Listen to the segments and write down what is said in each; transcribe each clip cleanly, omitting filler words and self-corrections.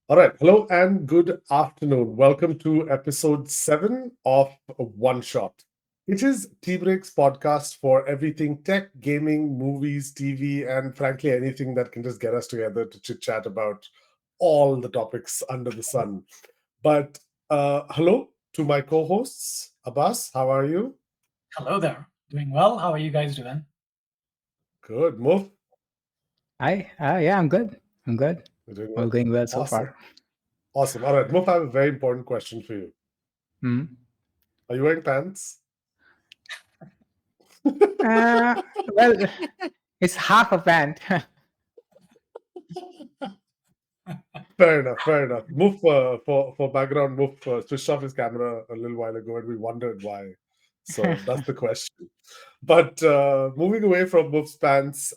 All right. Hello and good afternoon. Welcome to episode 7 of OneShot. It is Tbreak's podcast for everything tech, gaming, movies, TV, and frankly, anything that can just get us together to chit chat about all the topics under the sun. But hello to my co hosts. Abbas, how are you? Hello there. Doing well. How are you guys doing? Good. Move. Hi. Yeah, I'm good. I'm good. You're doing All well. going well so Awesome. far. Awesome. All right. Move, I have a very important question for you. Mm. Are you wearing pants? Uh, well, it's half a pant. Fair enough. Fair enough. Move for background. Move switched off his camera a little while ago, and we wondered why. So that's the question. But moving away from Move's pants,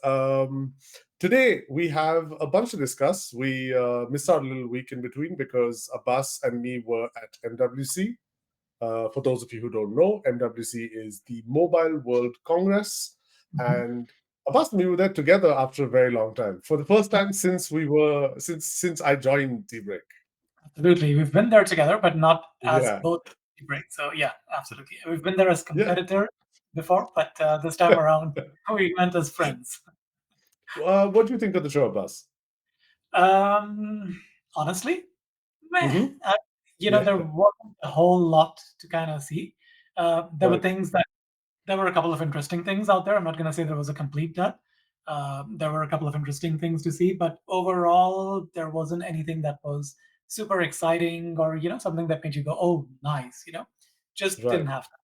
today we have a bunch to discuss. We missed out a little week in between because Abbas and me were at MWC. For those of you who don't know, MWC is the Mobile World Congress, Mhm. and Abbas and me were there together after a very long time. For the first time since since I joined Tbreak. Absolutely. We've been there together, but not as Yeah, both Tbreak. So, yeah, absolutely. We've been there as yeah. competitors before, but this time around, we went as friends. What do you think of the show, Abbas? Honestly, meh. Mm-hmm. Uh, Yeah, there wasn't a whole lot to kind of see. There were right. things that there were a couple of interesting things out there. I'm not going to say there was a complete dud. There were a couple of interesting things to see, but overall, there wasn't anything that was super exciting or something that made you go, "Oh, nice!" Just didn't Right. have that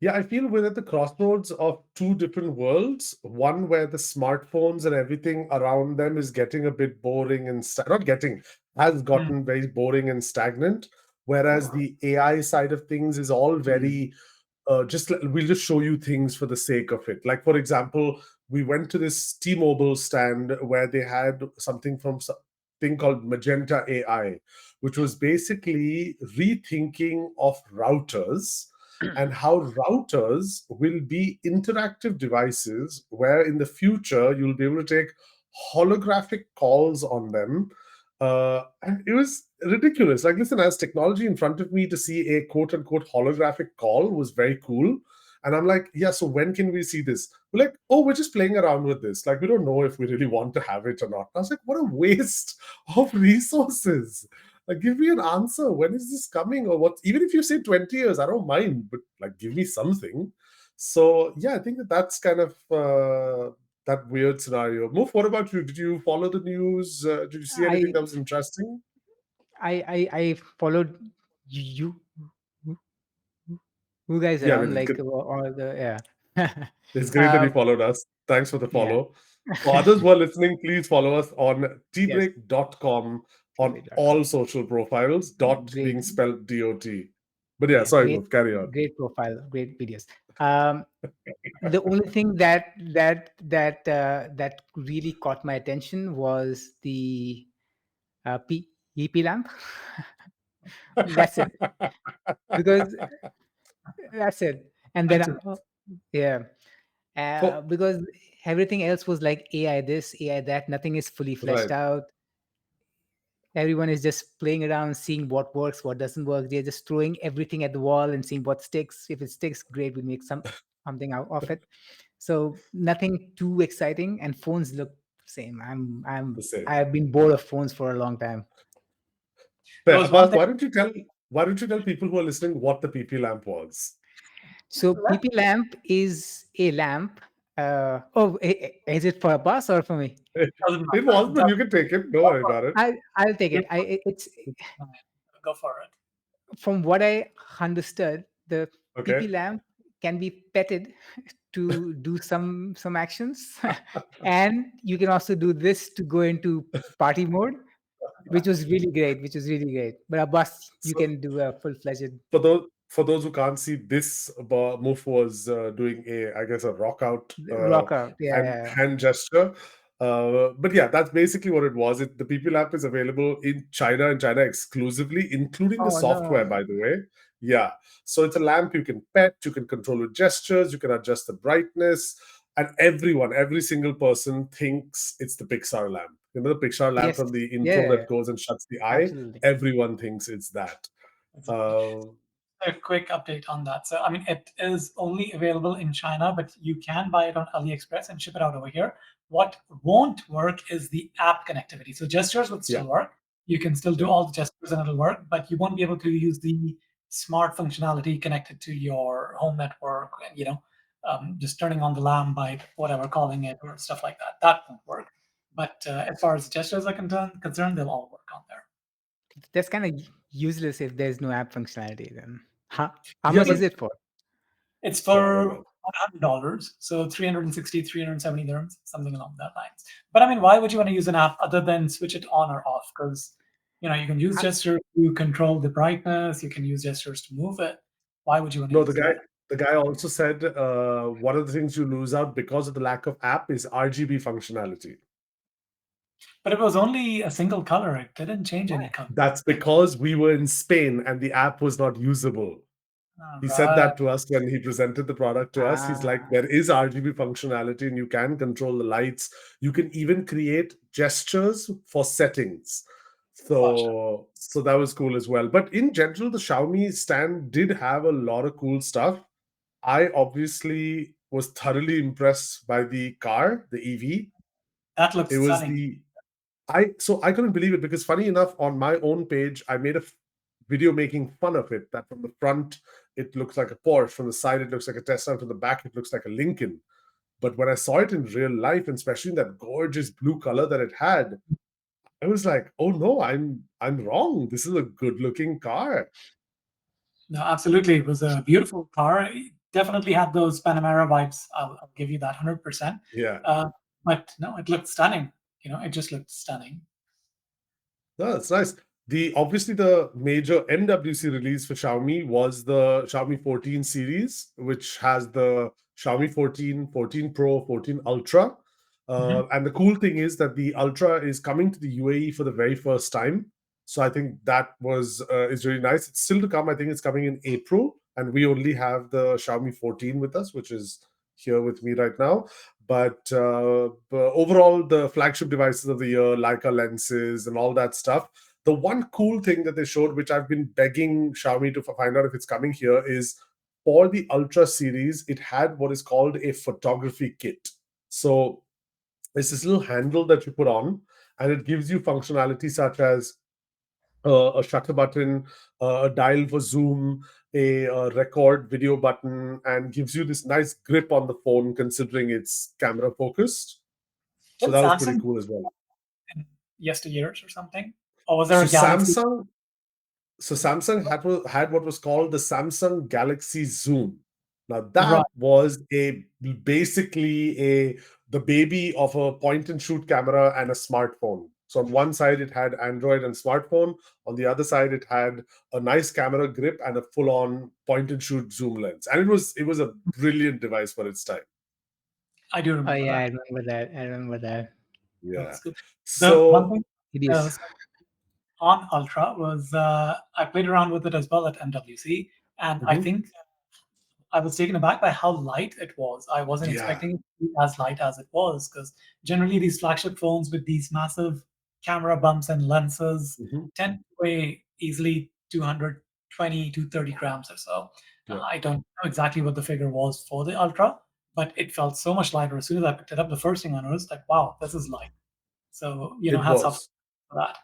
Yeah, I feel we're at the crossroads of two different worlds. One where the smartphones and everything around them is getting a bit boring and not getting, has there. gotten very boring and stagnant. Whereas the AI side of things is all Mm. very we'll just show you things for the sake of it. Like for example, we went to this T-Mobile stand where they had something called Magenta AI, which was basically rethinking of routers and how routers will be interactive devices where in the future you'll be able to take holographic calls on them. And it was ridiculous. Like, listen, as technology in front of me to see a quote unquote holographic call was very cool. And I'm like, yeah, so when can we see this? We're like, oh, we're just playing around with this. Like, we don't know if we really want to have it or not. I was like, what a waste of resources. Like, give me an answer. When is this coming? Or what? Even if you say 20 years, I don't mind, but like, give me something. So, yeah, I think that that's kind of that weird scenario. Move, what about you? Did you follow the news? Did you see anything I that was interesting? I followed you you guys Yeah, I around mean, like all the yeah. it's great that you um, followed us. Thanks for the yeah. follow. For others who are listening, please follow us on Yes. tbreak.com on tbreak.com. all social profiles, dot Great. being spelled DOT. But yeah, Yeah. sorry, Great. move, carry on. Great profile. Great videos. Um, the only thing that really caught my attention was the EP lamp. That's it. Because that's it. And then, That's it. yeah, For, because everything else was like AI this, AI that. Nothing is fully fleshed right. out. Everyone is just playing around, seeing what works, what doesn't work. They're just throwing everything at the wall and seeing what sticks. If it sticks, great, we make something out of it. So nothing too exciting, and phones look same. The same. I've been bored of phones for a long time. There Fair. was one Abbas, thing. why don't you tell people who are listening what the PP lamp was? So PP lamp is a lamp. Is it for a bus or for me? Doesn't It matter. was, but you can take it. Don't worry about it. I'll take it. It's Go for it. from what I understood, the PP Okay. lamp can be petted to do some actions, and you can also do this to go into party mode, which was really great. Which was really great. But a bus, you So can do a full fledged for those who can't see, this move was doing I guess a rock out rock out. Yeah, yeah. hand gesture. But yeah, that's basically what it was. The PP app is available in China exclusively, including the Oh software, no. by the way. Yeah. So it's a lamp you can pet, you can control with gestures, you can adjust the brightness. and every single person thinks it's the Pixar lamp. You know, the Pixar lamp Yes. from the intro Yeah. that goes and shuts the eye. Absolutely. Everyone thinks it's that. Exactly. Uh, A quick update on that. So, I mean, it is only available in China, but you can buy it on AliExpress and ship it out over here. What won't work is the app connectivity. So, gestures would yeah, still work. You can still do yeah. all the gestures and it'll work, but you won't be able to use the smart functionality connected to your home network and, just turning on the lamp by whatever, calling it or stuff like that. That won't work. But as far as gestures are concerned, they'll all work on there. That's kind of useless if there's no app functionality. Then how Yeah, much but is it for? It's no, I don't for know. $100, so 360, 370 dirhams, something along that lines. But I mean, why would you want to use an app other than switch it on or off? Because you can use I, gestures to control the brightness, you can use gestures to move it. Why would you want to No, use an app? the guy also said one of the things you lose out because of the lack of app is RGB functionality. But it was only a single color, it didn't change any color. That's because we were in Spain and the app was not usable. All He said right. that to us when he presented the product to us. He's like, ah, there is RGB functionality and you can control the lights. You can even create gestures for settings. Gotcha. So that was cool as well. But in general, the Xiaomi stand did have a lot of cool stuff. I obviously was thoroughly impressed by the car, the EV. That looks It was stunning. the I couldn't believe it because funny enough, on my own page, I made a video making fun of it. That from the front it looks like a Porsche, from the side it looks like a Tesla, and from the back it looks like a Lincoln. But when I saw it in real life, and especially in that gorgeous blue color that it had, I was like, oh no, I'm wrong. This is a good looking car. No, absolutely. It was a beautiful car. It definitely had those Panamera vibes. I'll give you that 100%. Yeah. Uh, but no, it looked stunning. It just looked stunning. No, that's nice. The obviously the major MWC release for Xiaomi was the Xiaomi 14 series, which has the Xiaomi 14, 14 Pro, 14 Ultra. Mhm. And the cool thing is that the Ultra is coming to the UAE for the very first time. So I think that was is really nice. It's still to come. I think it's coming in April, and we only have the Xiaomi 14 with us, which is here with me right now. But overall, the flagship devices of the year, Leica lenses, and all that stuff. The one cool thing that they showed, which I've been begging Xiaomi to find out if it's coming here, is for the Ultra series, it had what is called a photography kit. So it's this little handle that you put on, and it gives you functionality such as a shutter button, a dial for zoom, a record video button, and gives you this nice grip on the phone considering it's camera focused. So Didn't that was pretty Samsung cool as well. in yesteryears or something? Or was there So a Galaxy? Samsung had what was called the Samsung Galaxy Zoom. Now Right. that was a basically a the baby of a point and shoot camera and a smartphone. So on one side it had Android and smartphone. On the other side it had a nice camera grip and a full-on point and shoot zoom lens. And it was a brilliant device for its time. I do oh remember yeah, I that. remember that. I remember that. That Yeah. was good. The one So thing It uh, is. on Ultra was I played around with it as well at MWC, and I mhm. think I was taken aback by how light it was. I wasn't Yeah. expecting it to be as light as it was because generally these flagship phones with these massive camera bumps and lenses Mhm. tend to weigh easily 220 to 30 grams or so. Yeah. I don't know exactly what the figure was for the Ultra, but it felt so much lighter. As soon as I picked it up, the first thing I noticed, like, wow, this is light. So, It hats off was. for that.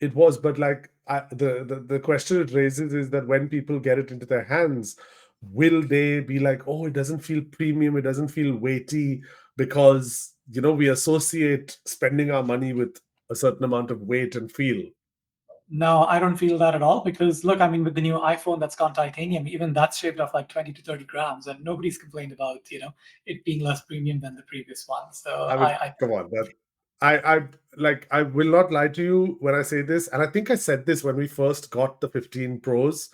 It was, but like the question it raises is that when people get it into their hands, will they be like, oh, it doesn't feel premium, it doesn't feel weighty, because we associate spending our money with a certain amount of weight and feel. No, I don't feel that at all because look, I mean, with the new iPhone that's gone titanium, even that's shaved off like 20 to 30 grams, and nobody's complained about, it being less premium than the previous one. So I mean, I come on, that I will not lie to you when I say this, and I think I said this when we first got the 15 Pros.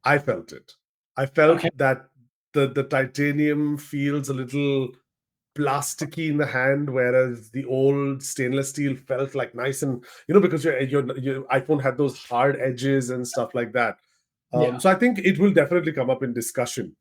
I felt it. I felt okay, that the titanium feels a little plasticky in the hand, whereas the old stainless steel felt like nice and because your iPhone had those hard edges and stuff like that. yeah, So I think it will definitely come up in discussion.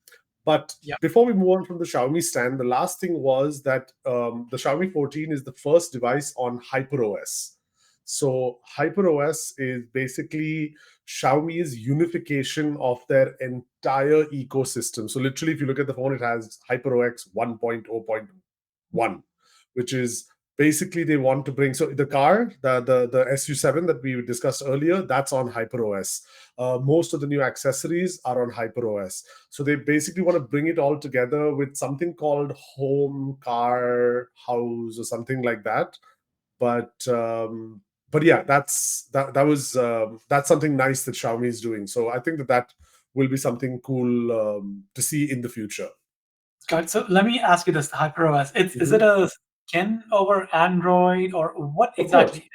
But Yeah. before we move on from the Xiaomi stand, the last thing was that the Xiaomi 14 is the first device on HyperOS. So HyperOS is basically Xiaomi's unification of their entire ecosystem. So literally, if you look at the phone, it has HyperOS 1.0.1, which is basically they want to bring. So the car, the SU7 that we discussed earlier, that's on HyperOS. Most of the new accessories are on HyperOS. So they basically want to bring it all together with something called home, car, house, or something like that. But yeah, that's something nice that Xiaomi is doing. So I think that will be something cool to see in the future. Got it. So let me ask you this: HyperOS. Is it Mhm. a skin over Android, or what Of course. exactly?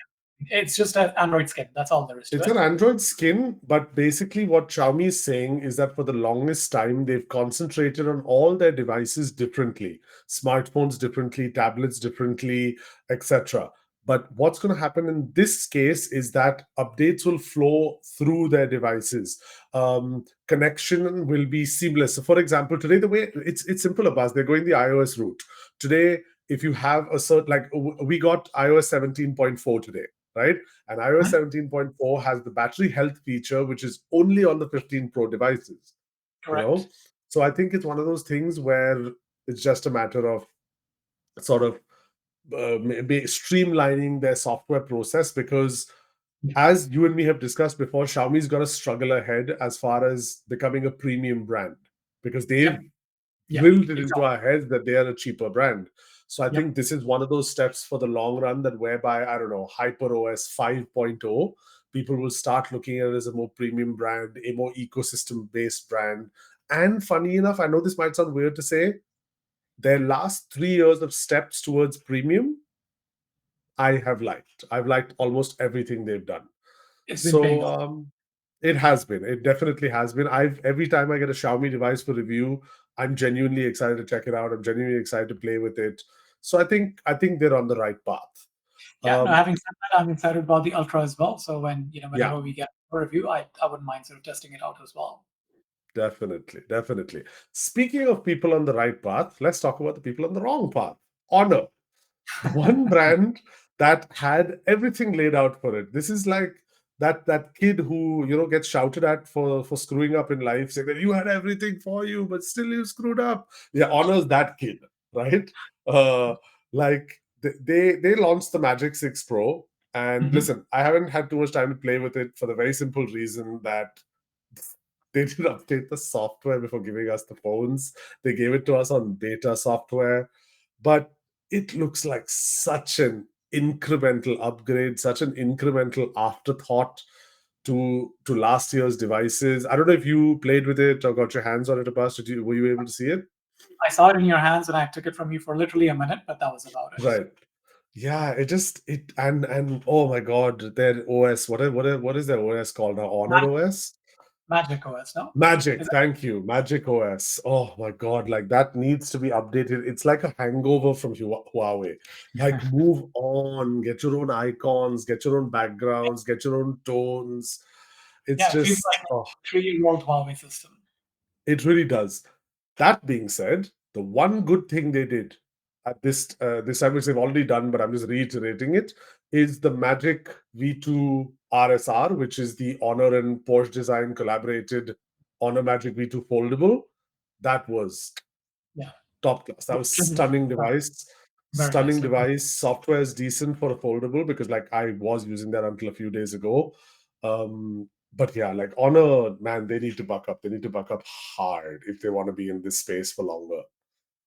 It's just an Android skin. That's all there is to It's it. an Android skin, but basically what Xiaomi is saying is that for the longest time, they've concentrated on all their devices differently, smartphones differently, tablets differently, etc. But what's going to happen in this case is that updates will flow through their devices. Connection will be seamless. So, for example, today the way it's simple, Abbas. They're going the iOS route. Today, if you have a certain like we got iOS 17.4 today, right? And iOS Mhm. 17.4 has the battery health feature, which is only on the 15 Pro devices, you Correct. know? So I think it's one of those things where it's just a matter of sort of maybe streamlining their software process because Yeah. as you and me have discussed before, Xiaomi's got to struggle ahead as far as becoming a premium brand because they've Yep. Yep. drilled it into Exactly. our heads that they are a cheaper brand. So I Yep. think this is one of those steps for the long run that whereby, I don't know, HyperOS 5.0, people will start looking at it as a more premium brand, a more ecosystem-based brand. And funny enough, I know this might sound weird to say, their last 3 years of steps towards premium, I have liked. I've liked almost everything they've done. It's been paying So off. it has been. It definitely has been. I've every time I get a Xiaomi device for review, I'm genuinely excited to check it out. I'm genuinely excited to play with it. So I think they're on the right path. Yeah. No, Um, having said that, I'm excited about the Ultra as well. So yeah, whenever we get a review, I wouldn't mind sort of testing it out as well. definitely, definitely. Speaking of people on the right path, let's talk about the people on the wrong path. Honor. The one brand that had everything laid out for it. This is like that kid who gets shouted at for screwing up in life, saying that you had everything for you, but still you screwed up. Yeah, Honor's that kid, right? Uh, like they launched the Magic 6 Pro, and Mhm. listen, I haven't had too much time to play with it for the very simple reason that they didn't update the software before giving us the phones. They gave it to us on beta software, but it looks like such an incremental upgrade, such an incremental afterthought to last year's devices. I don't know if you played with it or got your hands on it, Abbas. Were you able to see it? I saw it in your hands and I took it from you for literally a minute, but that was about it. Right. Yeah, it just it and oh my god, their OS. What is their OS called now? Honor Mag- OS? Magic OS, no? Magic, Is thank you. Magic OS. Oh my God, like that needs to be updated. It's like a hangover from Huawei. Like, move on, get your own icons, get your own backgrounds, get your own tones. It's Yeah, it feels just, like oh, a 3-year-old Huawei system. it really does. That being said, the one good thing they did at this time, which they've already done, but I'm just reiterating it, is the Magic V2 RSR, which is the Honor and Porsche design collaborated Honor Magic V2 foldable. That was Yeah. top class. That was Literally, stunning device. very nice Stunning looking. device. Software is decent for a foldable because like I was using that until a few days ago. But yeah, like Honor, man, they need to buck up. They need to buck up hard if they want to be in this space for longer.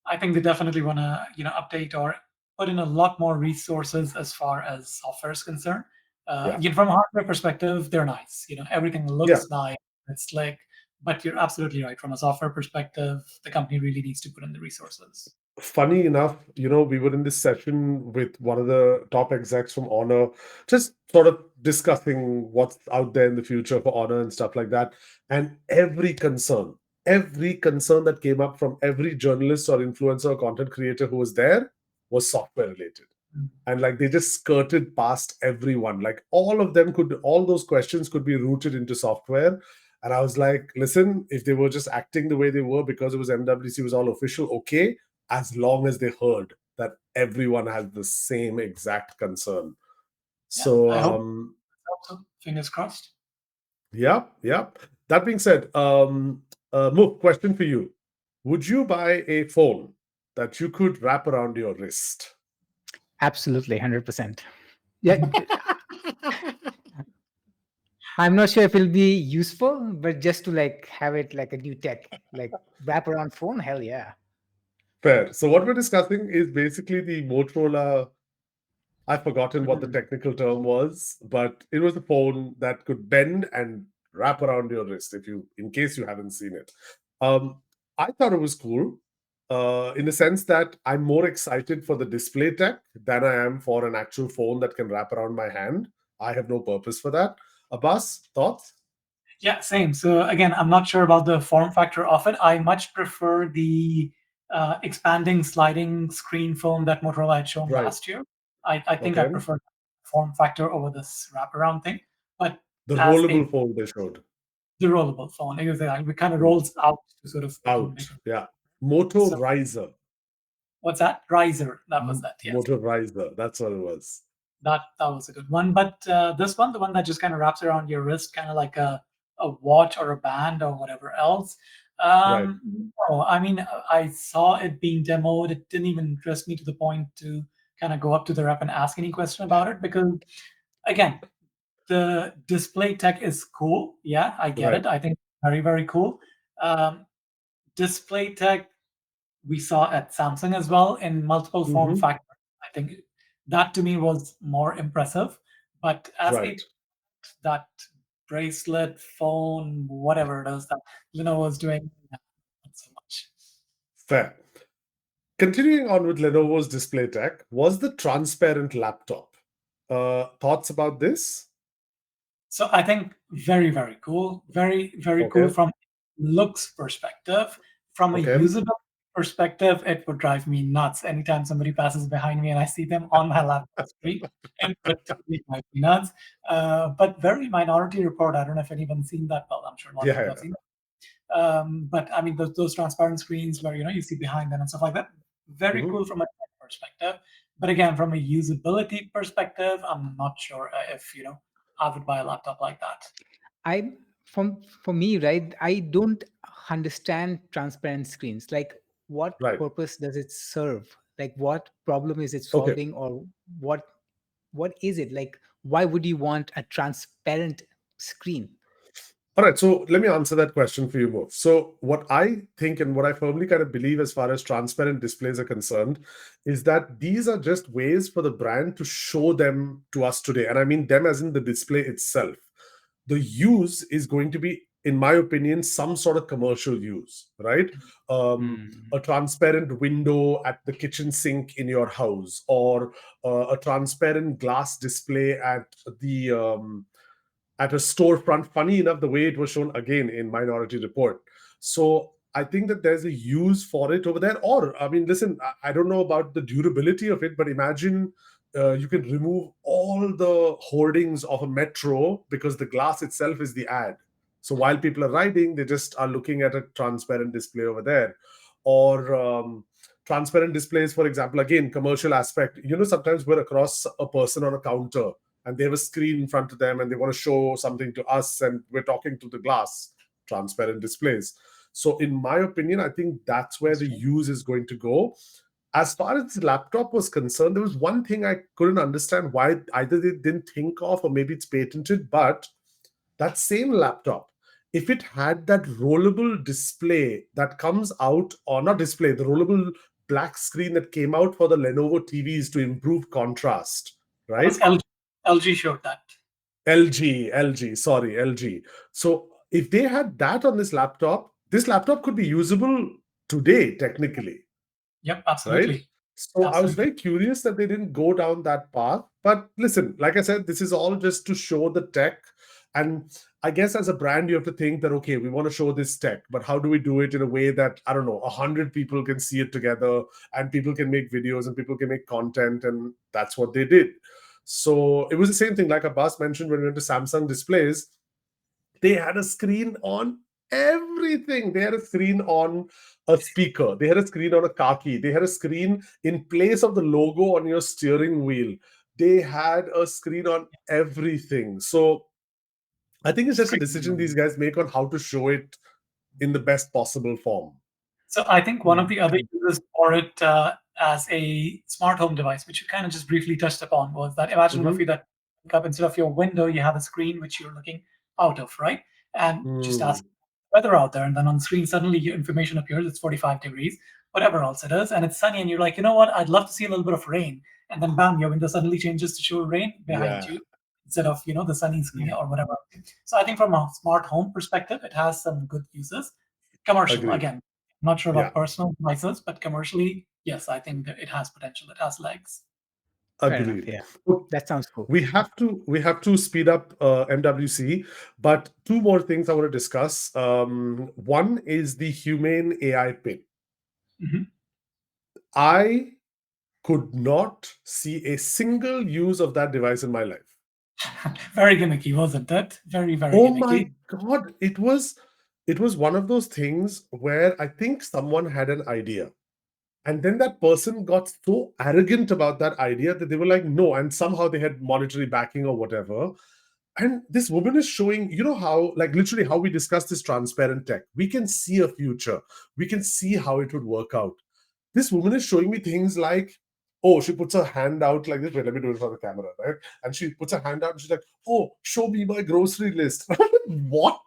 I think they definitely want to, update or put in a lot more resources as far as software is concerned. Yeah. From a hardware perspective, they're nice. Everything Yeah. looks nice, it's slick. But you're absolutely right. From a software perspective, the company really needs to put in the resources. Funny enough, we were in this session with one of the top execs from Honor, just sort of discussing what's out there in the future for Honor and stuff like that. And every concern that came up from every journalist or influencer or content creator who was there was software related. Mm. And like they just skirted past everyone. Like all those questions could be rooted into software. And I was like, listen, if they were just acting the way they were because it was MWC was all official, okay, as long as they heard that everyone has the same exact concern. Yeah, So I hope so. Fingers crossed. yeah, yeah. That being said, Muk, question for you. Would you buy a phone that you could wrap around your wrist? Absolutely, 100%. Yeah, I'm not sure if it'll be useful, but just to like have it like a new tech, like wrap around phone, hell yeah. Fair. So what we're discussing is basically the Motorola. I've forgotten what the Mm. technical term was, but it was a phone that could bend and wrap around your wrist. If you, in case you haven't seen it, um, I thought it was cool. In the sense that I'm more excited for the display tech than I am for an actual phone that can wrap around my hand. I have no purpose for that. Abbas, thoughts? Yeah, same. So again, I'm not sure about the form factor of it. I much prefer the expanding sliding screen phone that Motorola had shown Right. last year. I think I Okay. prefer form factor over this wraparound thing. But The as a rollable phone they showed. the rollable phone, it kind of Hmm. rolls out to sort of Out. Yeah. Moto so Riser. what's that? Riser. That was that. Yes. Moto Riser. That's what it was. That was a good one. But this one, the one that just kind of wraps around your wrist, kind of like a watch or a band or whatever else. Right. No, I mean, I saw it being demoed. It didn't even interest me to the point to kind of go up to the rep and ask any question about it because, again, the display tech is cool. Yeah, I get Right. it. I think very, very cool. Um, display tech we saw at Samsung as well in multiple form Hmm. factors. I think that to me was more impressive. But as Right. a that bracelet, phone, whatever it is that Lenovo is doing, not so much. Fair. Continuing on with Lenovo's display tech was the transparent laptop. Thoughts about this? So I think very, very cool. Very, very cool Okay. from looks perspective. From a Okay. usability perspective, it would drive me nuts anytime somebody passes behind me and I see them on my laptop screen. It would totally drive me nuts. But very Minority Report. I don't know if anyone's seen that. Well, I'm sure a lot of Yeah. people have Yeah. seen that. But I mean, those transparent screens where you see behind them and stuff like that. Very Mhm. cool from a tech perspective. But again, from a usability perspective, I'm not sure if I would buy a laptop like that. I from For me, right, I don't understand transparent screens. Like, what Right. purpose does it serve? Like, what problem is it Okay. solving, or what what is it? Like, why would you want a transparent screen? All right, so let me answer that question for you both. So, what I think and what I firmly kind of believe as far as transparent displays are concerned is that these are just ways for the brand to show them to us today. And I mean them as in the display itself. The use is going to be, in my opinion, some sort of commercial use, right? Hmm. A transparent window at the kitchen sink in your house, or a transparent glass display at a storefront. Funny enough, the way it was shown again in Minority Report. So I think that there's a use for it over there. Or, I mean, listen, I don't know about the durability of it, but imagine you can remove all the hoardings of a metro because the glass itself is the ad. So while people are riding, they just are looking at a transparent display over there. Or transparent displays, for example, again, commercial aspect. Sometimes we're across a person on a counter and they have a screen in front of them and they want to show something to us and we're talking to the glass. Transparent displays. So in my opinion, I think that's where That's the true. use is going to go. As far as the laptop was concerned, there was one thing I couldn't understand why either they didn't think of or maybe it's patented, but that same laptop, if it had that rollable display that comes out, or not display, the rollable black screen that came out for the Lenovo TVs to improve contrast, That was right? LG. LG showed that. LG, sorry, LG. So if they had that on this laptop could be usable today, technically, Yep, right? absolutely. So I was Absolutely. very curious that they didn't go down that path. But listen, like I said, this is all just to show the tech. And I guess as a brand, you have to think that, okay, we want to show this tech, but how do we do it in a way that, I don't know, 100 people can see it together and people can make videos and people can make content. And that's what they did. So it was the same thing, like Abbas mentioned, when we went to Samsung displays. They had a screen on everything. They had a screen on a speaker. They had a screen on a car key. They had a screen in place of the logo on your steering wheel. They had a screen on everything. So I think it's just a decision these guys make on how to show it in the best possible form. So I think one of Mm. the other uses for it as a smart home device, which you kind of just briefly touched upon, was that imagine, Mhm. Murphy, that you up instead of your window, you have a screen which you're looking out of, right? And just ask Mm. weather out there, and then on the screen suddenly your information appears. It's 45 degrees, whatever else it is, and it's sunny, and you're like, you know what? I'd love to see a little bit of rain, and then bam, your window suddenly changes to show rain behind Yeah, you instead of the sunny screen Yeah. or whatever. So I think from a smart home perspective, it has some good uses. Commercial agreed. again, not sure Yeah, about personal devices, but commercially, yes, I think that it has potential. It has legs. Fair enough. agreed. Yeah. So That sounds cool. we have to speed up MWC, but two more things I want to discuss. One is the humane AI pin. Mhm. I could not see a single use of that device in my life. Very gimmicky, wasn't it? Very, very Oh my gimmicky. God, it was one of those things where I think someone had an idea. And then that person got so arrogant about that idea that they were like, no, and somehow they had monetary backing or whatever. And this woman is showing, how, like, literally how we discussed this transparent tech. We can see a future, we can see how it would work out. This woman is showing me things like, oh, she puts her hand out like this. Wait, let me do it for the camera, right? And she puts her hand out and she's like, oh, show me my grocery list. I'm like, what?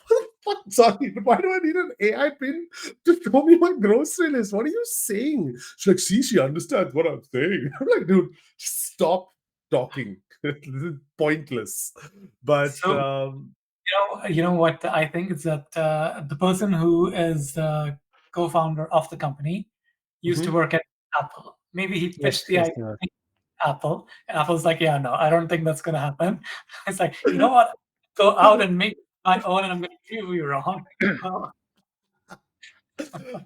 What the fuck? Sorry, but why do I need an AI pin to show me my grocery list? What are you saying? She's like, see, she understands what I'm saying. I'm like, dude, just stop talking. This is pointless. But So you know what I think is that the person who is the co-founder of the company used to mhm. work at Apple. Maybe he pitched Yes. the Yes. idea You are. to Apple, and Apple's like, yeah, no, I don't think that's gonna happen. It's like, you know what? Go out and make my own, and I'm gonna prove you wrong. Well,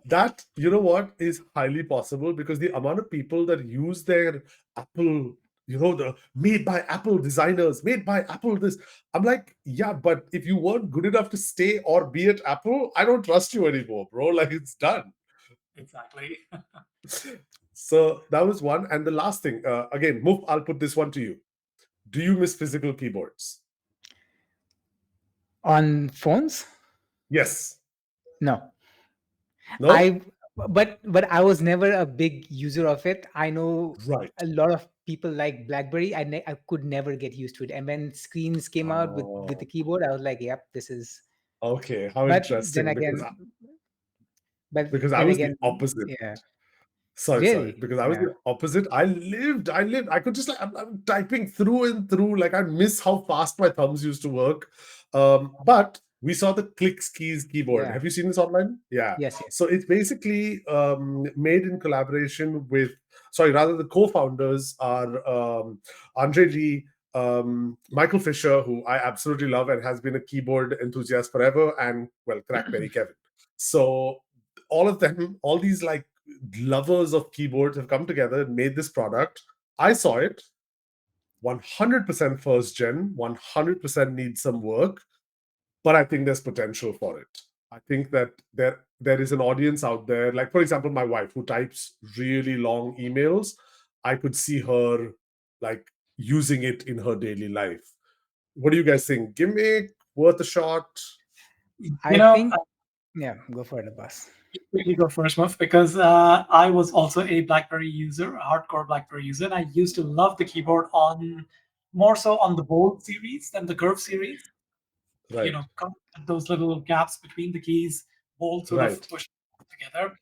That, you know what, is highly possible because the amount of people that use their Apple, the made by Apple designers, made by Apple this. I'm like, yeah, but if you weren't good enough to stay or be at Apple, I don't trust you anymore, bro. Like, it's done. exactly. So that was one. And the last thing, again, Muf, I'll put this one to you. Do you miss physical keyboards? On phones? Yes. No. No? I but I was never a big user of it. I know Right. a lot of people like BlackBerry. I could never get used to it. And when screens came out with the Oh, keyboard, I was like, yep, this is. okay. How But then interesting. Because again, but because I then was the again, opposite. yeah, Sorry, really, because I was yeah, the opposite. I lived. I could just like I'm typing through and through. Like I miss how fast my thumbs used to work. But we saw the clicks keys keyboard. yeah, Have you seen this online? Yeah. yes, yes. So it's basically made in collaboration with. Sorry, rather the co-founders are Andre Lee, Michael Fisher, who I absolutely love and has been a keyboard enthusiast forever, and well, Crackberry Kevin. So all of them, all these like lovers of keyboards have come together and made this product. I saw it 100% first gen, 100% needs some work, but I think there's potential for it. I think that there is an audience out there. Like, for example, my wife who types really long emails, I could see her like using it in her daily life. What do you guys think? Gimmick, worth a shot? You I know, think, yeah, go for it, boss. you go first, Muff, because I was also a BlackBerry user, a hardcore BlackBerry user, and I used to love the keyboard on more so on the Bold series than the Curve series. Right, Those little gaps between the keys, Bold sort of right. push together.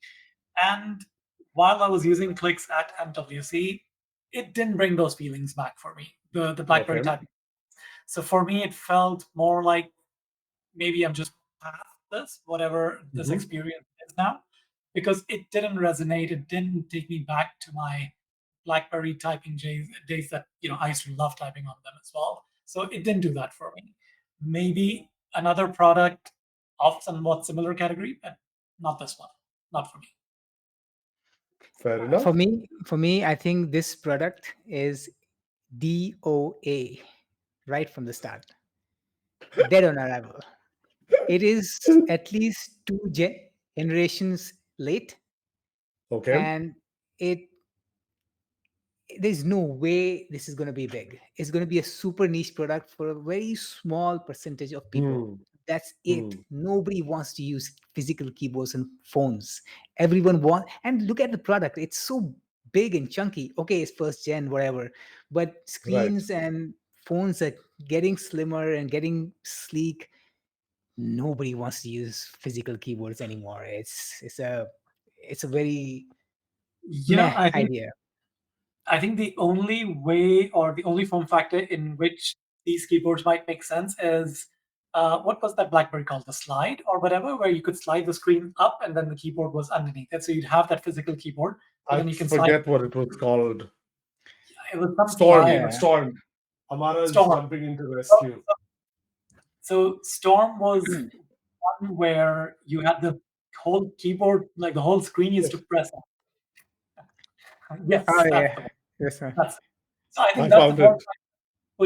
And while I was using clicks at MWC, it didn't bring those feelings back for me. The BlackBerry Okay. typing. So for me, it felt more like maybe I'm just past this, whatever this Mhm. experience is now, because it didn't resonate. It didn't take me back to my BlackBerry typing days that I used to love typing on them as well. So it didn't do that for me. Maybe another product of somewhat similar category, but not this one. Not for me. Fair For enough. me, I think this product is DOA right from the start. dead on arrival. It is at least two generations late, Okay. and it there's no way this is going to be big. It's going to be a super niche product for a very small percentage of people. Hmm. That's it. Hmm. Nobody wants to use physical keyboards and phones. Everyone wants, and look at the product. It's so big and chunky. Okay, it's first gen, whatever, but Right. screens and phones are getting slimmer and getting sleek. Nobody wants to use physical keyboards anymore. It's a very You know, meh I think idea. I think the only way or the only form factor in which these keyboards might make sense is what was that BlackBerry called? The slide or whatever, where you could slide the screen up and then the keyboard was underneath it. So you'd have that physical keyboard, but I then you can slide. forget what it was called. It was some Storm. slide. Yeah. Storm. Amara is Storm. jumping into So rescue. so Storm was one where you had the whole keyboard, like the whole screen used Yes, to press on. Oh Yes, yeah. that's the one. Yes, sir. That's so I I think that's the found form it.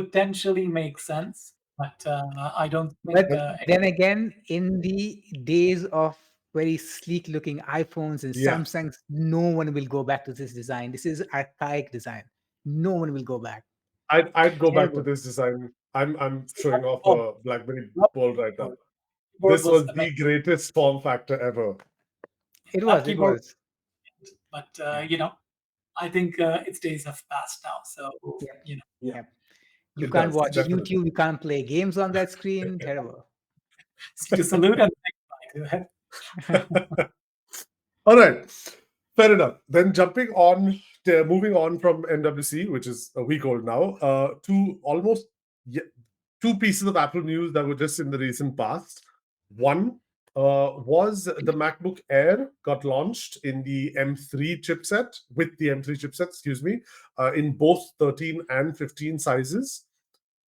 potentially makes sense, but I don't But think. And then again, in the days of very sleek looking iPhones and yeah, Samsungs, no one will go back to this design. This is archaic design. No one will go back. I'd go back to Terrible. this design. I'm See, showing off oh, a BlackBerry love Bold the right now. keyboard. Keyboard This was was amazing. the greatest form factor ever. It That was. It keyboard, was. but Yeah. I think its days have passed now. So Yep. Yeah, Yep. You it can't does watch definitely. YouTube. You can't play games on that screen. Terrible. to salute and say goodbye to it. All right, fair enough. Then jumping on, moving on from MWC, which is a week old now, to almost two pieces of Apple news that were just in the recent past. One was the MacBook Air got launched in the M3 chipset, with the M3 chipset, excuse me, in both 13 and 15 sizes.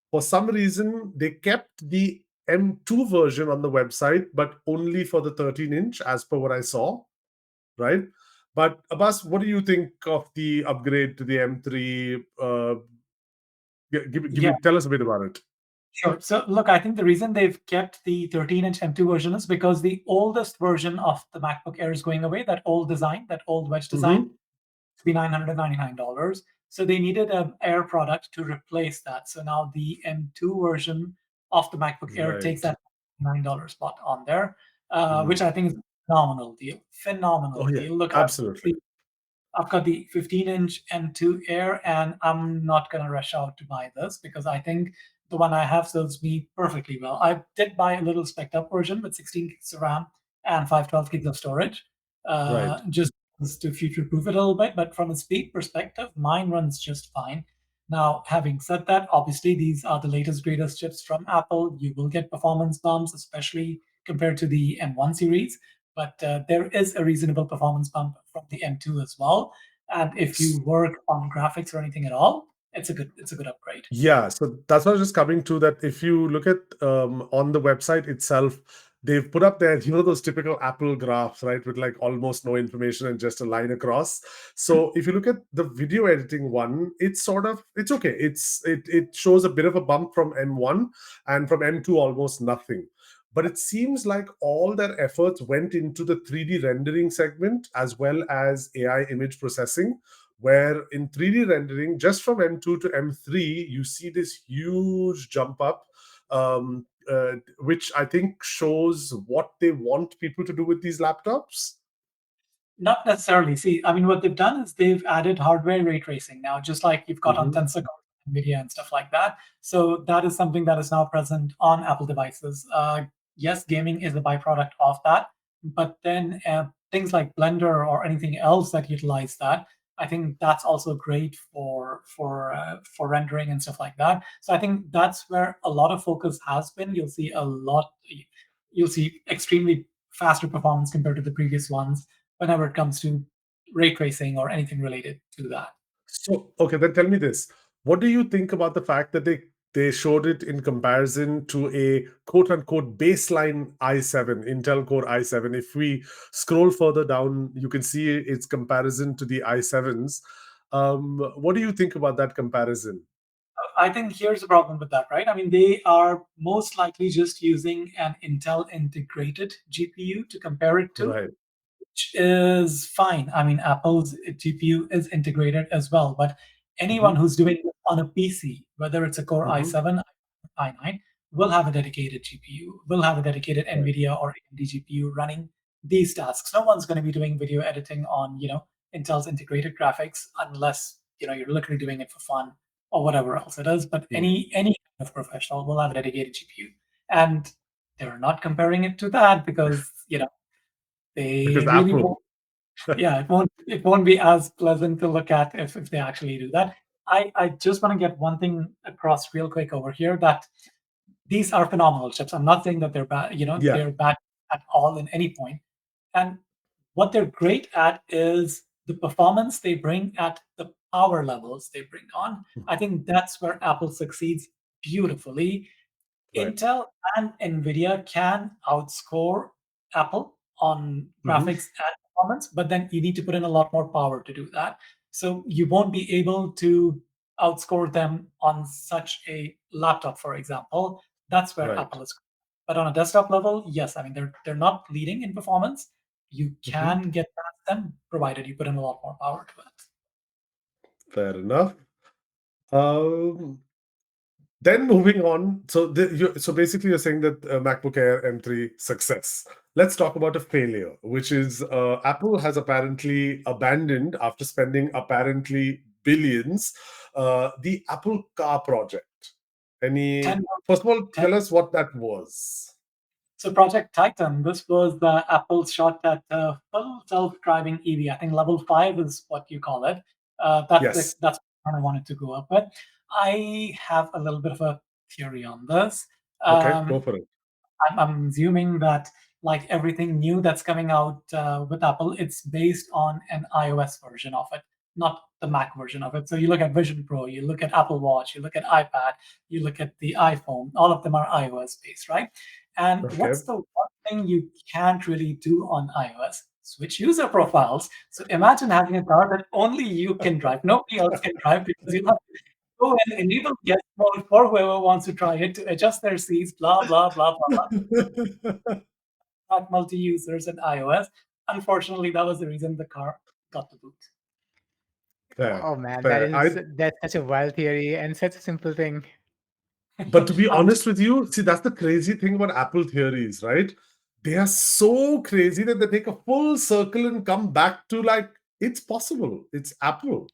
For some reason, they kept the M2 version on the website, but only for the 13-inch, as per what I saw, right? But Abbas, what do you think of the upgrade to the M3? Yeah, Tell us a bit about it. sure. So look, I think the reason they've kept the 13-inch M2 version is because the oldest version of the MacBook Air is going away. That old design, that old wedge design, Mm-hmm. to be $999. So they needed an Air product to replace that. So now the M2 version of the MacBook Air takes Right. that $9 spot on there, which Mm. I think is a phenomenal deal. Oh Phenomenal yeah, deal. Look, absolutely. I've got the 15-inch M2 Air, and I'm not going to rush out to buy this because I think the one I have serves me perfectly well. I did buy a little spec'd up version with 16 gigs of RAM and 512 gigs of storage, Right. just to future proof it a little bit. But from a speed perspective, mine runs just fine. Now, having said that, obviously these are the latest, greatest chips from Apple. You will get performance bumps, especially compared to the M1 series, but there is a reasonable performance bump from the M2 as well. And if you work on graphics or anything at all, it's a good upgrade. Yeah, so that's what I was just coming to, that if you look at on the website itself, they've put up there, those typical Apple graphs, right, with like almost no information and just a line across. So if you look at the video editing one, it's okay. It shows a bit of a bump from M1, and from M2 almost nothing. But it seems like all their efforts went into the 3D rendering segment as well as AI image processing, where in 3D rendering, just from M2 to M3, you see this huge jump up, which I think shows what they want people to do with these laptops. Not necessarily. See, I mean, what they've done is they've added hardware ray tracing now, just like you've got on Hmm. Tensor Core, NVIDIA, and stuff like that. So that is something that is now present on Apple devices. Yes, gaming is a byproduct of that, but then things like Blender or anything else that utilize that, I think that's also great for rendering and stuff like that. So I think that's where a lot of focus has been. You'll see extremely faster performance compared to the previous ones whenever it comes to ray tracing or anything related to that. So, okay, then tell me this. What do you think about the fact that they showed it in comparison to a quote unquote baseline i7, Intel Core i7? If we scroll further down, you can see its comparison to the i7s. What do you think about that comparison? I think here's the problem with that, right? I mean, they are most likely just using an Intel integrated GPU to compare it to, Right. which is fine. I mean, Apple's GPU is integrated as well, but anyone Hmm. who's doing it on a PC, whether it's a Core Hmm. i7, i9, will have a dedicated GPU, will have a dedicated Right. NVIDIA or AMD GPU running these tasks. No one's going to be doing video editing on, Intel's integrated graphics unless, you're literally doing it for fun or whatever else it is. But Mm. any kind of professional will have a dedicated GPU, and they're not comparing it to that because they Because really Apple. won't. Yeah, it won't be as pleasant to look at if they actually do that. I just want to get one thing across real quick over here, that these are phenomenal chips. I'm not saying that they're bad, Yeah. they're bad at all in any point. And what they're great at is the performance they bring at the power levels they bring on. I think that's where Apple succeeds beautifully. Right. Intel and Nvidia can outscore Apple on Hmm. graphics and performance, but then you need to put in a lot more power to do that. So you won't be able to outscore them on such a laptop, for example. That's where Right. Apple is. But on a desktop level, yes, I mean they're not leading in performance. You Hmm. can get past them provided you put in a lot more power to it. Fair enough. Um, Then moving on, so basically you're saying that MacBook Air M3 success. Let's talk about a failure, which is Apple has apparently abandoned after spending apparently billions, the Apple Car project. 10, First of all, 10 tell us what that was. So Project Titan, this was the Apple's shot at full self-driving EV. I think level 5 is what you call it. Yes. That's what I wanted to go up with. I have a little bit of a theory on this. Okay, go Um, for it. I'm assuming that, like everything new that's coming out with Apple, it's based on an iOS version of it, not the Mac version of it. So you look at Vision Pro, you look at Apple Watch, you look at iPad, you look at the iPhone, all of them are iOS based, right? And Okay. what's the one thing you can't really do on iOS? Switch user profiles. So imagine having a car that only you can drive, nobody else can drive, because you have to go and enable guest mode for whoever wants to try it, to adjust their seats, blah, blah, blah, blah, blah, not multi-users in iOS. Unfortunately, that was the reason the car got the boot. Fair, Oh man, fair. that's such a wild theory and such a simple thing. But to be I'm honest with you, see, that's the crazy thing about Apple theories, right? They are so crazy that they take a full circle and come back to like, it's possible. It's Apple.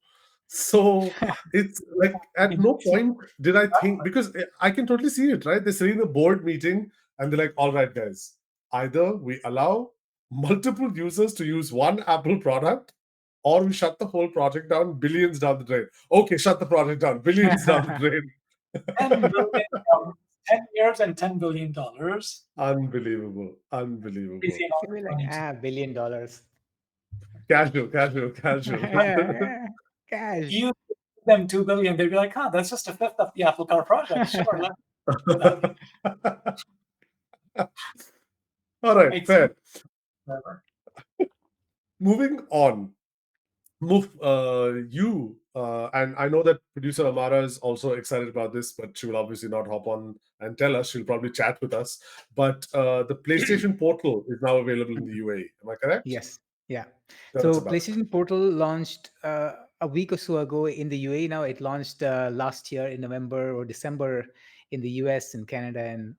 So it's like at no point did I think, because I can totally see it, right? They're sitting in a board meeting and they're like, all right, guys, either we allow multiple users to use one Apple product or we shut the whole project down, billions down the drain. Okay, shut the project down, billions down the drain. 10 billion, 10 years and $10 billion. Unbelievable. Crazy Unbelievable. amount You'll be of like, money. $1 billion. Casual, casual, casual. Yeah, cash. You give them 2 billion, they'd be like, huh, that's just a fifth of the Apple Car project. Sure, let's do that. All right, Makes sense. fair. Whatever. Moving on. And I know that producer Amara is also excited about this, but she will obviously not hop on and tell us. She'll probably chat with us. But the PlayStation Portal is now available in the UAE. Am I correct? Yes. Yeah. Tell us So about it. PlayStation Portal launched a week or so ago in the UAE. Now it launched last year in November or December in the US and Canada and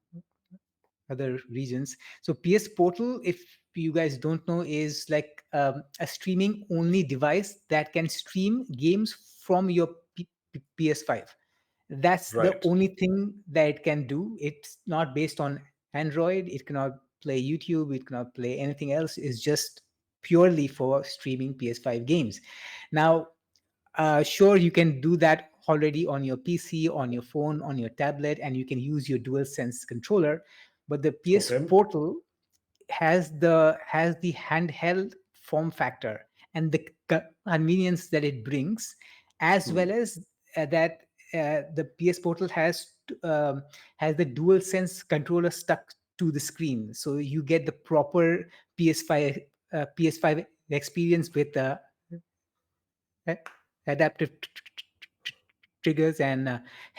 other regions. So PS Portal, if you guys don't know, is like a streaming only device that can stream games from your PS5. That's the Right. only thing that it can do. It's not based on Android. It cannot play YouTube. It cannot play anything else. It's just purely for streaming PS5 games. Now, sure, you can do that already on your PC, on your phone, on your tablet, and you can use your DualSense controller. But the PS Okay. Portal has the handheld form factor and the convenience that it brings, as Hmm. well as that the PS Portal has the DualSense controller stuck to the screen, so you get the proper PS5 experience with the adaptive triggers and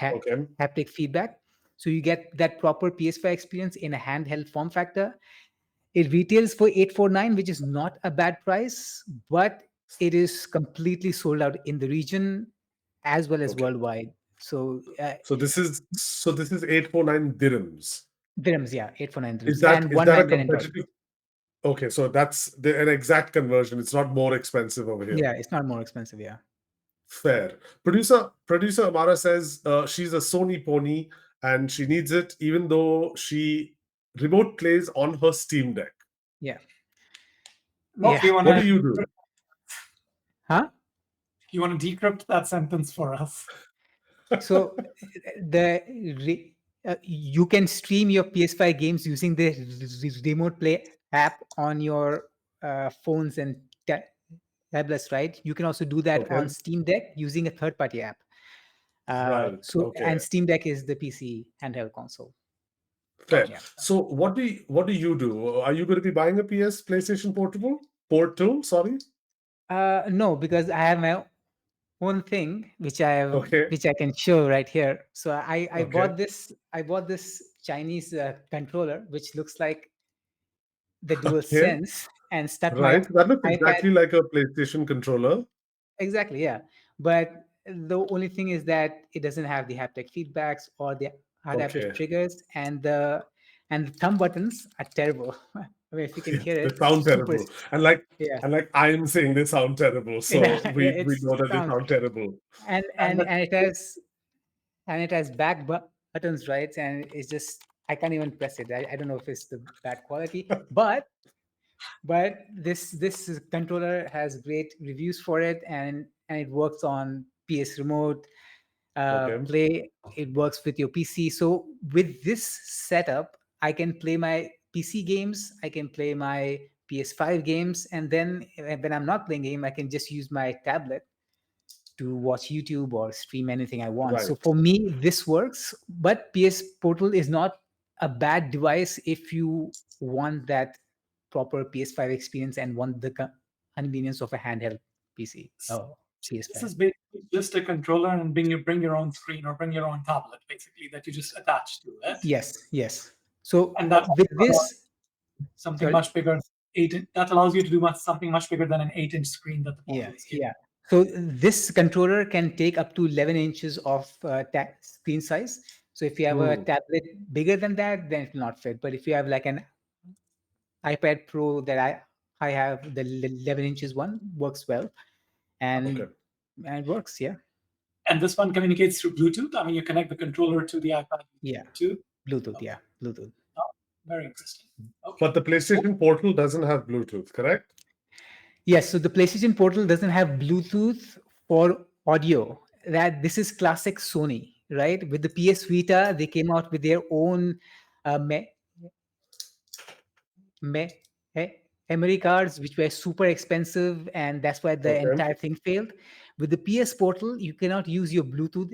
Okay. haptic feedback. So you get that proper PS5 experience in a handheld form factor. It retails for 849, which is not a bad price, but it is completely sold out in the region as well as Okay. worldwide. So So this is 849 dirhams. dirhams, yeah, 849 Is dirhams that and is that a 199 Android. competitive? Okay, so that's an exact conversion. It's not more expensive over here. Yeah, it's not more expensive. Yeah, Fair. Producer Amara says she's a Sony pony and she needs it, even though she remote plays on her Steam Deck. yeah, Mock, yeah. you What do wanna you do? Huh? you wanna decrypt that sentence for us? So the you can stream your PS5 games using the remote play app on your phones and tablets, right? You can also do that Okay. on Steam Deck using a third-party app. Right. And Okay. Steam Deck is the PC handheld console. Fair. Okay. Yeah. So what do you do? Are you going to be buying a PlayStation Portable? Portal, sorry. No, because I have my own thing Okay. which I can show right here. So I Okay. bought this Chinese controller which looks like the Dual Okay. Sense and stuck my Right. That looks iPad. exactly like a PlayStation controller. Exactly, yeah. But the only thing is that it doesn't have the haptic feedbacks or the adaptive Okay. triggers, and the thumb buttons are terrible. I mean, if you can hear They it, sound super. terrible. And like Yeah, and like I'm saying they sound terrible. yeah, So yeah. we know that they Sounds, sound terrible. and And and the and it has back buttons, right? And it's just I can't even press it. I don't know if it's the bad quality, but this controller has great reviews for it, and it works on PS Remote Okay. Play. It works with your PC. So with this setup, I can play my PC games, I can play my PS5 games, and then when I'm not playing game, I can just use my tablet to watch YouTube or stream anything I want. So Right. for me, this works. But PS Portal is not a bad device if you want that proper PS5 experience and want the convenience of a handheld PC. Oh, this PS5. is basically just a controller and bring your own screen or bring your own tablet, basically, that you just attach to it. Yes, yes. So And that with this, something sorry, much bigger, that allows you to do something much bigger than an 8-inch screen that the yeah, Portal is giving. yeah. So this controller can take up to 11 inches of screen size. So if you have a Hmm. tablet bigger than that, then it will not fit. But if you have like an iPad Pro that I have, the 11 inches one works well, Okay. and it works. Yeah, And this one communicates through Bluetooth. I mean, you connect the controller to the iPad yeah. too. Bluetooth. Okay. Yeah, Bluetooth. Oh, very interesting. Okay. But the PlayStation Portal doesn't have Bluetooth, correct? Yes. So the PlayStation Portal doesn't have Bluetooth for audio. That this is classic Sony, right? With the PS Vita, they came out with their own me, me, eh, memory cards, which were super expensive, and that's why the Okay. entire thing failed. With the PS Portal, you cannot use your Bluetooth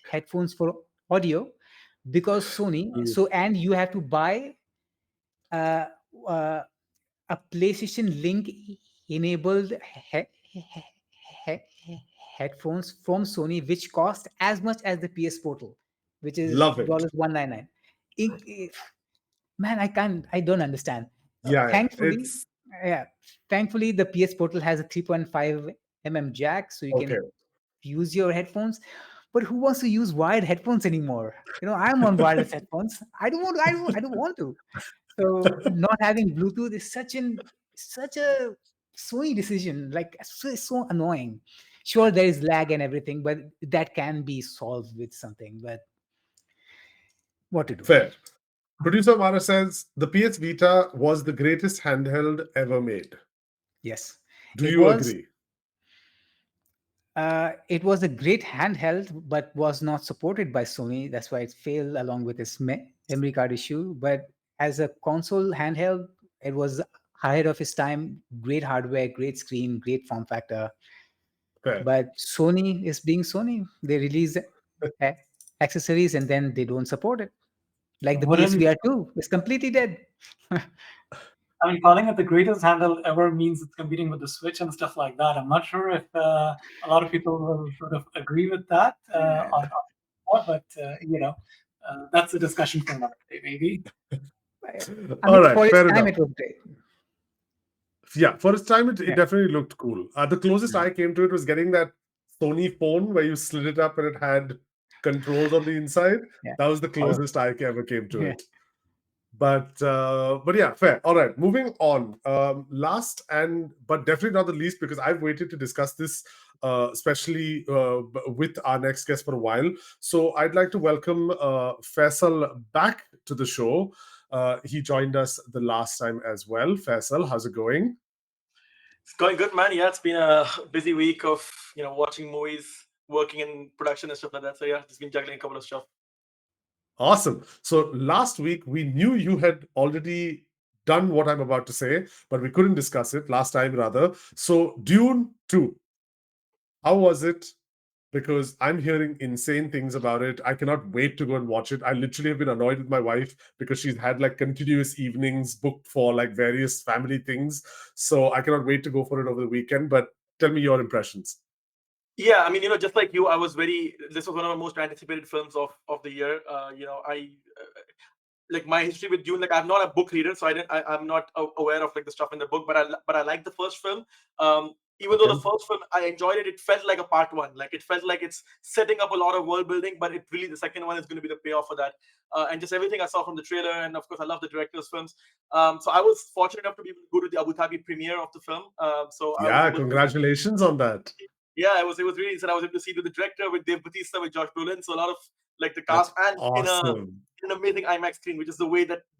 headphones for audio because Sony. Mm. So and you have to buy uh, uh, a PlayStation Link enabled he- headphones from Sony, which cost as much as the PS Portal, which is Love it. $199. Man, I don't understand. Yeah, Thankfully, it's yeah, thankfully the PS Portal has a 3.5 jack, so you okay. can use your headphones. But who wants to use wired headphones anymore? I'm on wireless headphones. I don't want to. So not having Bluetooth is such a Sony decision. Like so annoying. Sure, there is lag and everything, but that can be solved with something. But what to do? Fair. Producer Mara says the PS Vita was the greatest handheld ever made. Yes, Do it you was. agree? It was a great handheld, but was not supported by Sony. That's why it failed along with its memory card issue. But as a console handheld, it was ahead of its time. Great hardware, great screen, great form factor. Fair. But Sony is being Sony. They release a- accessories and then they don't support it. Like the Wouldn't PSVR 2 is completely dead. I mean, calling it the greatest handheld ever means it's competing with the Switch and stuff like that. I'm not sure if a lot of people will sort of agree with that on but that's a discussion for another day, maybe. I All mean, right, for its fair time, enough. it was great. Yeah, for its time, it Yeah. definitely looked cool. The closest I came to it was getting that Sony phone where you slid it up and it had controls on the inside. Yeah. That was the Oh, closest I ever came to yeah. it. But yeah, fair. All right, moving on. Last and but definitely not the least, because I've waited to discuss this, especially with our next guest for a while. So I'd like to welcome Faisal back to the show. He joined us the last time as well. Faisal, how's it going? It's going good, man. Yeah, it's been a busy week of watching movies, working in production and stuff like that. So yeah, just been juggling a couple of stuff. Awesome. So last week we knew you had already done what I'm about to say, but we couldn't discuss it last time rather. So Dune 2, how was it? Because I'm hearing insane things about it. I cannot wait to go and watch it. I literally have been annoyed with my wife because she's had like continuous evenings booked for like various family things. So I cannot wait to go for it over the weekend. But tell me your impressions. Yeah, I mean, just like you, I was very. This was one of my most anticipated films of the year. I like my history with Dune. Like I'm not a book reader, so I'm not aware of like the stuff in the book. But I like the first film. Even though the Okay. first film I enjoyed it, it felt like a part one. Like it felt like it's setting up a lot of world building, but it really the second one is going to be the payoff for that. And just everything I saw from the trailer, and of course I love the director's films. So I was fortunate enough to be able to go to the Abu Dhabi premiere of the film. So I was Yeah, able to. congratulations on that. Yeah, it was really insane. I was able to see with the director, with Dave Bautista, with Josh Brolin. So a lot of like the That's cast, and awesome. in an amazing IMAX screen, which is the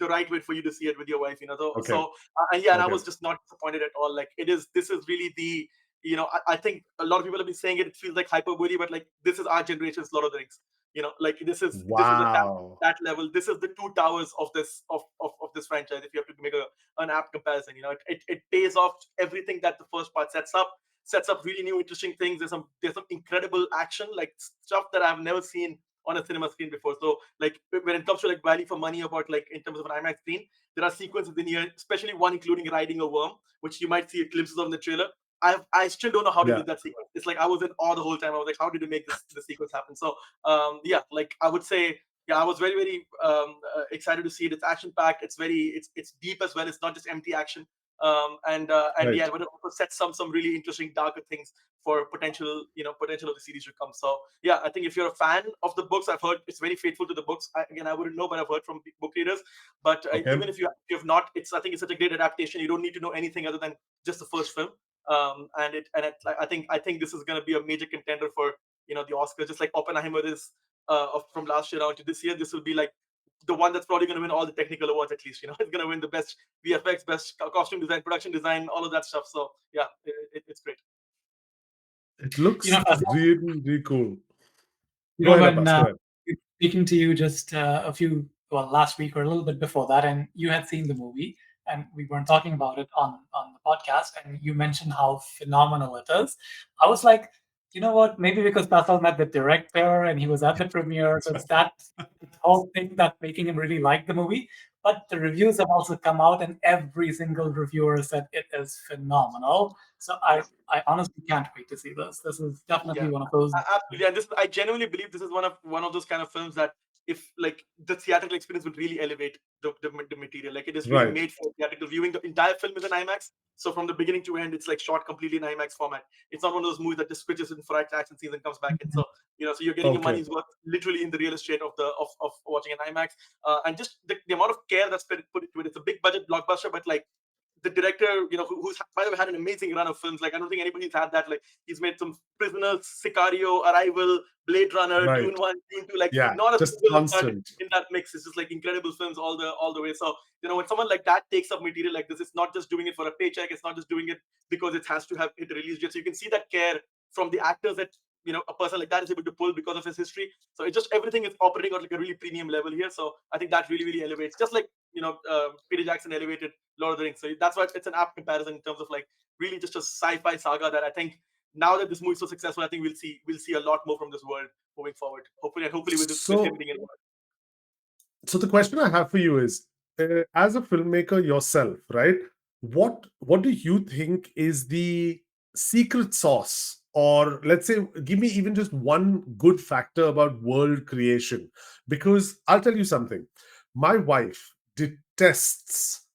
right way for you to see it with your wife. Okay. And yeah, and I Okay. was just not disappointed at all. Like this is really the I think a lot of people have been saying it. It feels like hyperbole, but like this is our generation's Lord of the Rings. Like this is Wow. that level. This is the two towers of this franchise. If you have to make an apt comparison, it pays off everything that the first part sets up really new interesting things. There's some incredible action, like stuff that I've never seen on a cinema screen before. So like when it comes to like value for money, about like in terms of an IMAX screen, there are sequences in here, especially one including riding a worm, which you might see glimpses of in the trailer. I still don't know how to Yeah. do that sequence. It's like I was in awe the whole time. I was like, how did you make the sequence happen? So yeah, like I would say, yeah, I was very very excited to see it. It's action packed. It's deep as well. It's not just empty action. And Right. yeah, but it also sets some really interesting darker things for potential of the series to come. So yeah, I think if you're a fan of the books, I've heard it's very faithful to the books. Again, I wouldn't know, but I've heard from book readers. But Okay. even if you have not, I think it's such a great adaptation. You don't need to know anything other than just the first film. Like, I think this is going to be a major contender for the Oscars, just like Oppenheimer is from last year on to this year. This will be like the one that's probably going to win all the technical awards at least. It's going to win the best VFX, best costume design, production design, all of that stuff. So yeah, it's great. It looks Faisal, really, really cool. you Go know, ahead, when Abbas. Go ahead. speaking to you just last week or a little bit before that, and you had seen the movie, and we weren't talking about it on the podcast, and you mentioned how phenomenal it is. I was like, you know what? Maybe because Faisal met the director and he was at the premiere, so it's that whole thing that making him really like the movie. But the reviews have also come out, and every single reviewer said it is phenomenal. So I honestly can't wait to see this. This is Yeah, definitely one of those. absolutely. And I genuinely believe this is one of those kind of films that if like the theatrical experience would really elevate the material. Like it is really Right. made for theatrical viewing. The entire film is in IMAX. So from the beginning to end, it's like shot completely in IMAX format. It's not one of those movies that just switches in for action scenes and comes back in. So so you're getting your Okay. money's worth literally in the real estate of watching an IMAX. And just the amount of care that's put into it. It's a big budget blockbuster, but like the director, who's by the way had an amazing run of films. Like I don't think anybody's had that. Like he's made some Prisoners, Sicario, Arrival, Blade Runner, Right. Dune 1, Dune 2. Like Yeah. not a Just single dud constant. in that mix. It's just like incredible films all the way. So when someone like that takes up material like this, it's not just doing it for a paycheck. It's not just doing it because it has to have hit a release date. So you can see that care from the actors that a person like that is able to pull because of his history. So it's just everything is operating at like a really premium level here. So I think that really really elevates, just like Peter Jackson elevated Lord of the Rings. So that's why it's an apt comparison in terms of like really just a sci-fi saga that I think now that this movie is so successful, I think we'll see a lot more from this world moving forward. Hopefully with So everything in mind. so the question I have for you is as a filmmaker yourself, right? What do you think is the secret sauce, or let's say, give me even just one good factor about world creation? Because I'll tell you something. My wife detests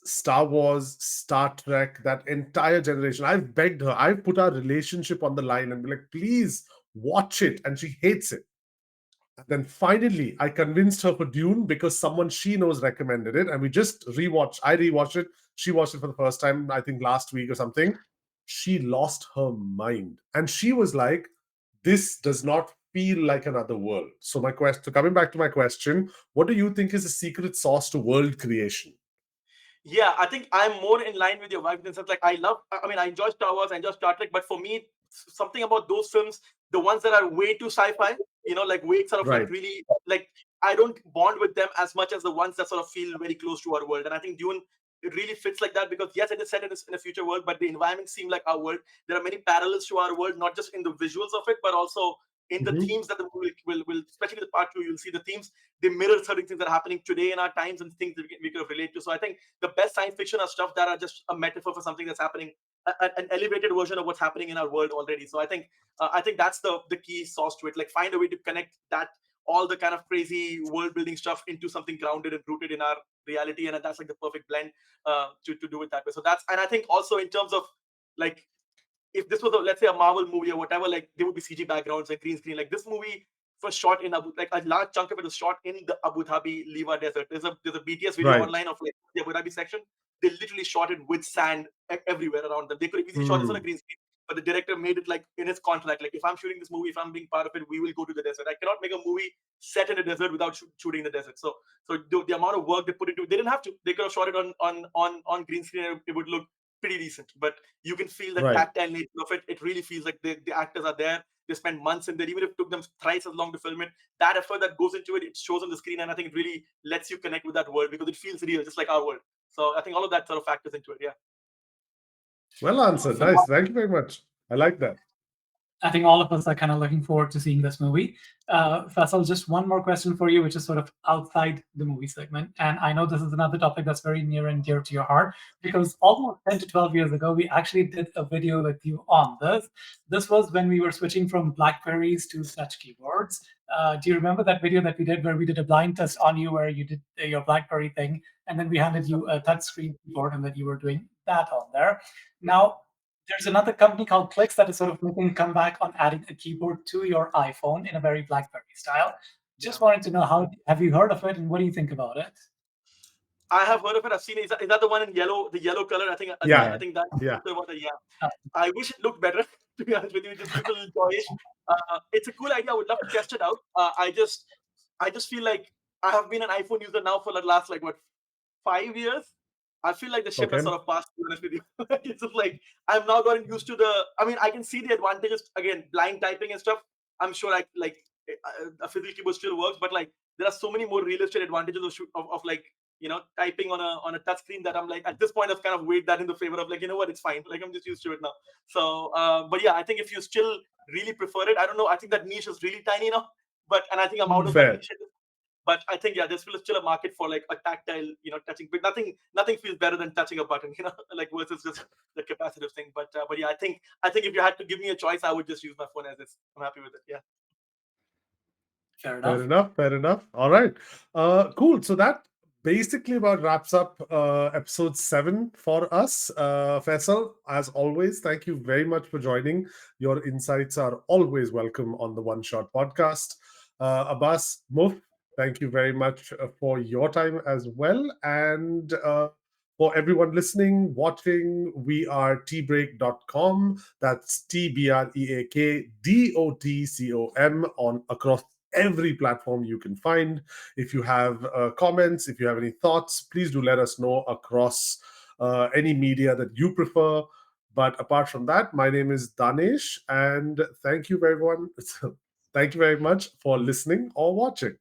Star Wars, Star Trek, that entire generation. I've begged her. I've put our relationship on the line and be like, please watch it, and she hates it. Then finally, I convinced her for Dune because someone she knows recommended it, and we just rewatched. I rewatched it. She watched it for the first time, I think last week or something. She lost her mind, and she was like, "This does not feel like another world." So my question, so coming back to my question, what do you think is the secret sauce to world creation? Yeah, I think I'm more in line with your wife in the sense like I mean, I enjoy Star Wars, I enjoy Star Trek, but for me, something about those films, the ones that are way too sci-fi, like way sort of like Right. really like I don't bond with them as much as the ones that sort of feel very close to our world. And I think Dune, it really fits like that because yes, it is set in a future world, but the environment seem like our world. There are many parallels to our world, not just in the visuals of it, but also in the Mhm. themes that the movie will especially the part two, you'll see the themes. They mirror certain things that are happening today in our times and things that we could relate to. So I think the best science fiction are stuff that are just a metaphor for something that's happening, an elevated version of what's happening in our world already. So I think that's the key sauce to it. Like find a way to connect that all the kind of crazy world building stuff into something grounded and rooted in our reality, and that's like the perfect blend to do it that way. So that's and I think also in terms of like if this was let's say a Marvel movie or whatever, like there would be CG backgrounds and green screen. Like this movie was shot in Abu, like a large chunk of it was shot in the Abu Dhabi Liva Desert. There's a BTS video Right. online of like the Abu Dhabi section. They literally shot it with sand everywhere around them. They could have easily shot this on a Hmm. green screen, but the director made it like in his contract, like if I'm shooting this movie, if I'm being part of it, we will go to the desert. I cannot make a movie set in a desert without shooting in the desert. So the amount of work they put into it, they didn't have to. They could have shot it on green screen and it would look pretty decent. But you can feel the Right. tactile nature of it. It really feels like the actors are there. They spend months in there, even if it took them thrice as long to film it. That effort that goes into it, it shows on the screen, and I think it really lets you connect with that world because it feels real, just like our world. So I think all of that sort of factors into it. Yeah. Well answered. Nice. Thank you very much. I like that. I think all of us are kind of looking forward to seeing this movie. Faisal, just one more question for you, which is sort of outside the movie segment. And I know this is another topic that's very near and dear to your heart because almost 10 to 12 years ago, we actually did a video with you on this. This was when we were switching from Blackberries to touch keyboards. Do you remember that video that we did where we did a blind test on you where you did your Blackberry thing and then we handed you a touchscreen keyboard and that you were doing that on there? Now, there's another company called Clicks that is sort of making a comeback on adding a keyboard to your iPhone in a very BlackBerry style. Yeah. Just wanted to know how have you heard of it and what do you think about it? I have heard of it. I've seen it. Is that the one in yellow, the yellow color? I think Yeah. I think that Yeah. the one that, yeah. Uh, I wish it looked better, to be honest with you. It just looks a little toyish. It's a cool idea. I would love to test it out. I just feel like I have been an iPhone user now for the last like what 5 years. I feel like the ship has Okay. sort of passed. To be honest with you, it's just like I've now gotten used to the. I mean, I can see the advantages again, blind typing and stuff. I'm sure a physical keyboard still works, but like there are so many more real estate advantages of like typing on a touch screen that I'm like at this point I've kind of weighed that in the favor of like what, it's fine, like I'm just used to it now. So but yeah, I think if you still really prefer it, I don't know, I think that niche is really tiny now, but and I think I'm out of that Fair. niche. But I think yeah, there's still a market for like a tactile touching, but nothing feels better than touching a button, like versus just the capacitive thing. But yeah, I think if you had to give me a choice, I would just use my phone as is. I'm happy with it. Yeah. Fair Fair enough. enough. Fair enough. All right. Cool. So that basically about wraps up episode 7 for us. Faisal, as always, thank you very much for joining. Your insights are always welcome on the One Shot podcast. Abbas, Muf, thank you very much for your time as well. And for everyone listening, watching, we are tbreak.com. That's TBREAKDOTCOM on across every platform you can find. If you have comments, if you have any thoughts, please do let us know across any media that you prefer. But apart from that, my name is Danesh, and thank you, everyone. Thank you very much for listening or watching.